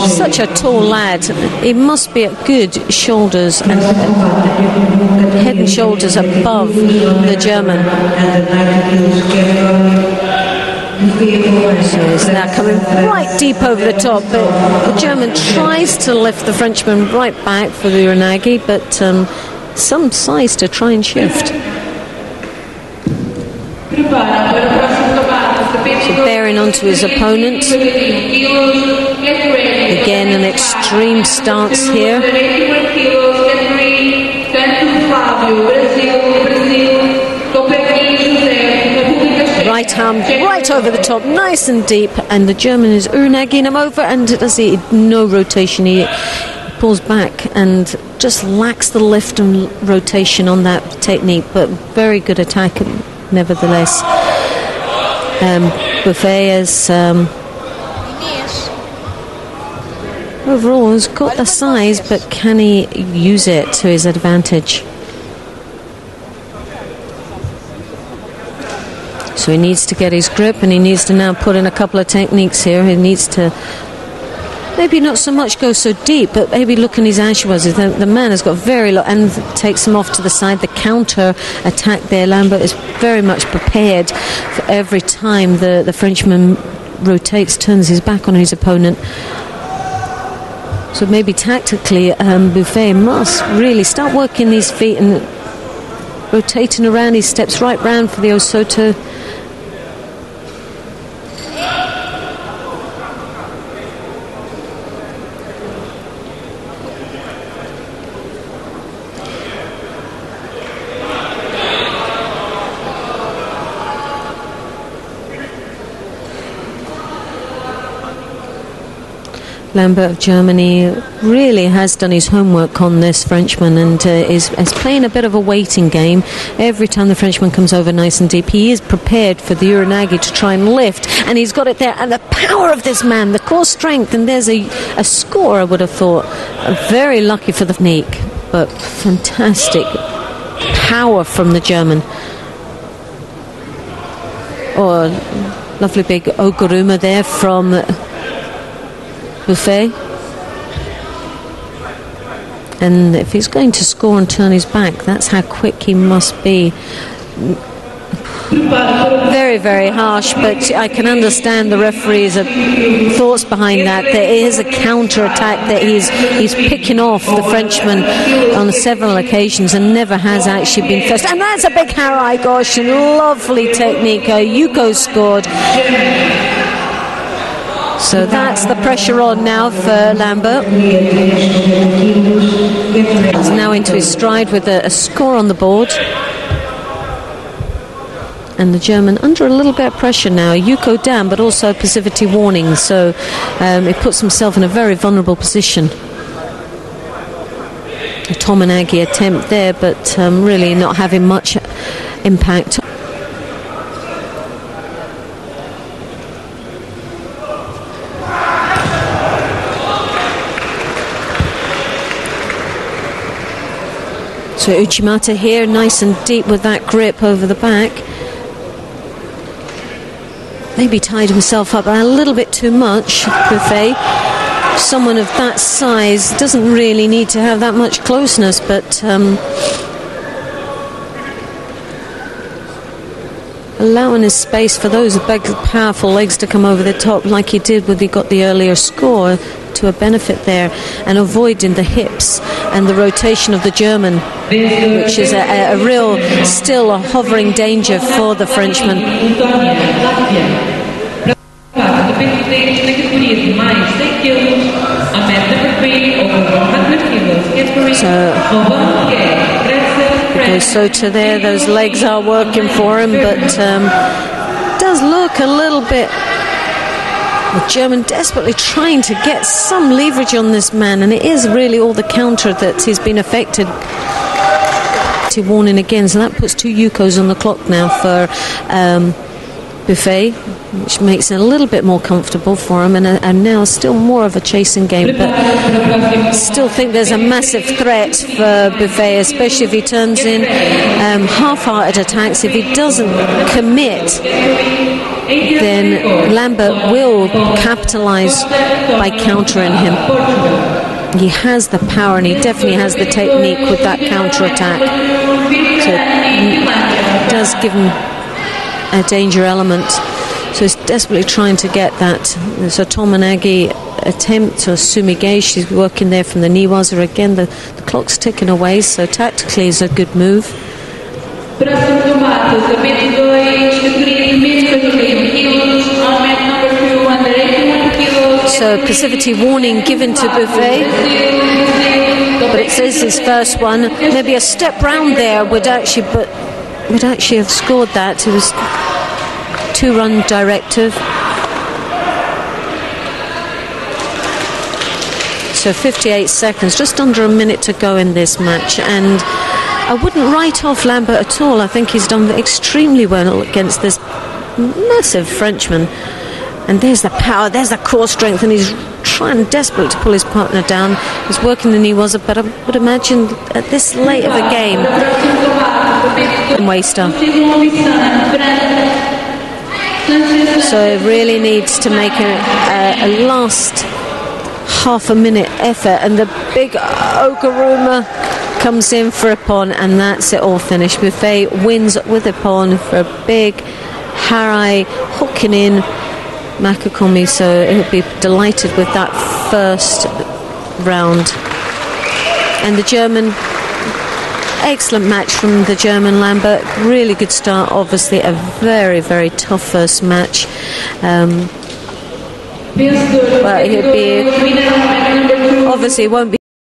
Such a tall lad. He must be at good shoulders and head and shoulders above the German. So he's now coming right deep over the top, but the German tries to lift the Frenchman right back for the Uranagi, but some size to try and shift. So bearing onto his opponent. Again, an extreme stance here. Right arm right over the top, nice and deep, and the German is Uranagi him over, and does he no rotation. He pulls back and just lacks the lift and rotation on that technique, but very good attack nevertheless. Buffet has overall has got the size, but can he use it to his advantage? So he needs to get his grip, and he needs to now put in a couple of techniques here. He needs to maybe not so much go so deep, but maybe look in his ashiwas. The man has got very low and takes him off to the side. The counter attack there, Lambert is very much prepared for every time the Frenchman rotates, turns his back on his opponent. So maybe tactically, Buffet must really start working these feet and rotating around. He steps right round for the Osoto. Lambert of Germany really has done his homework on this Frenchman, and is playing a bit of a waiting game. Every time the Frenchman comes over nice and deep, he is prepared for the Uranagi to try and lift, and he's got it there. And the power of this man, the core strength, and there's a score, I would have thought. Very lucky for the technique, but fantastic power from the German. Oh, lovely big Oguruma there from Buffet. And if he's going to score and turn his back, that's how quick he must be. Very, very harsh, but I can understand the referee's thoughts behind that. There is a counter attack that he's picking off the Frenchman on several occasions and never has actually been first. And that's a big Harai Gosh, and lovely technique. Yuko scored. So that's the pressure on now for Lambert. He's now into his stride with a score on the board. And the German under a little bit of pressure now. Yuko down, but also passivity warning. So he puts himself in a very vulnerable position. A Tominagi attempt there, but really not having much impact. So Uchimata here, nice and deep with that grip over the back. Maybe tied himself up a little bit too much, Buffet. Someone of that size doesn't really need to have that much closeness, but allowing his space for those big, powerful legs to come over the top like he did when he got the earlier score, to a benefit there, and avoiding the hips and the rotation of the German, which is a real, still a hovering danger for the Frenchman. So to there, those legs are working for him, but does look a little bit. The German desperately trying to get some leverage on this man, and it is really all the counter that he's been affected. Warning again, so that puts 2 Yukos on the clock now for Buffet, which makes it a little bit more comfortable for him, and now still more of a chasing game, but still think there's a massive threat for Buffet, especially if he turns in half-hearted attacks. If he doesn't commit then Lambert will capitalize by countering him. He has the power, and he definitely has the technique with that counter-attack. So it does give him a danger element. So he's desperately trying to get that. So Tominagi attempt to Sumige. She's working there from the Niwaza again. The clock's ticking away, so tactically is a good move. So passivity warning given to Buffet, but it says his first one. Maybe a step round there would actually have scored that. It was 2-run directive. So 58 seconds, just under a minute to go in this match, and I wouldn't write off Lambert at all. I think he's done extremely well against this massive Frenchman. And there's the power, there's the core strength, and he's trying desperately to pull his partner down. He's working the Niwaza, but I would imagine at this late of a game, waster. So it really needs to make a last half a minute effort, and the big Ogaruma comes in for a pawn, and that's it, all finished. Buffet wins with a pawn for a big Harai hooking in Makakomi, so he'll be delighted with that first round. And the German, excellent match from the German Lambert, really good start. Obviously a very, very tough first match. But he'll be, obviously it won't be